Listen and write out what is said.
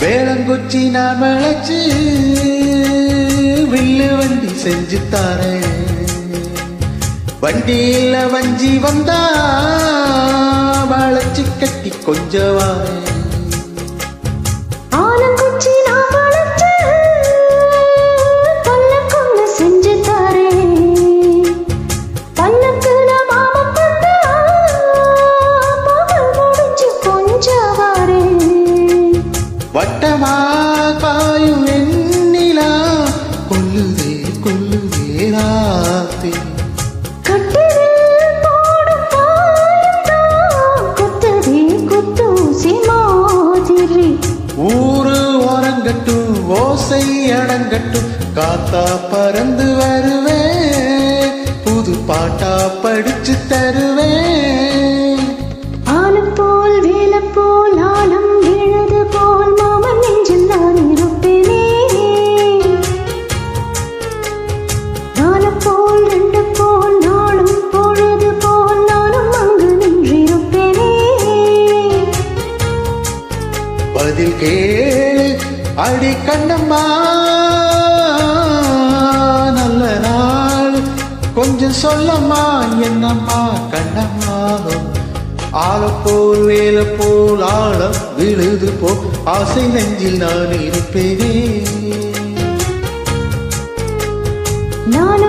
வேளங்குச்சி நான் வளைச்சு வில்லு வண்டி செஞ்சு தாரேன். வண்டியில வஞ்சி வந்தா வளைச்சு கட்டி கொஞ்சவாரேன். வட்டமா பாயும் எண்ணிலா கொல்லுதே கொல்லுதே ராத்திரி. ஊரு ஓரங்கட்டும் ஓசை அடங்கட்டும் காத்தா பறந்து வருவேன் புது பாட்டா படிச்சு தருவேன். ஆளு போல் வேலை போல் ஆழம் விழுது போல் மாமன் நெஞ்சில் நான் இருப்பேனே. நாலு போல் ரெண்டு போல் நாளும் பொழுது போல் நானும் அங்கு நின்றிருப்பேனே. பதில் கேளு அடி கண்ணம்மா நல்ல நாள் கொஞ்சம் சொல்லம்மா என்னம்மா கண்ணம்மா. ஆளப்போல் வேலை போல் ஆழம் விழுது போல் ஆசை நெஞ்சில் நான் இருப்பேனே. நாலு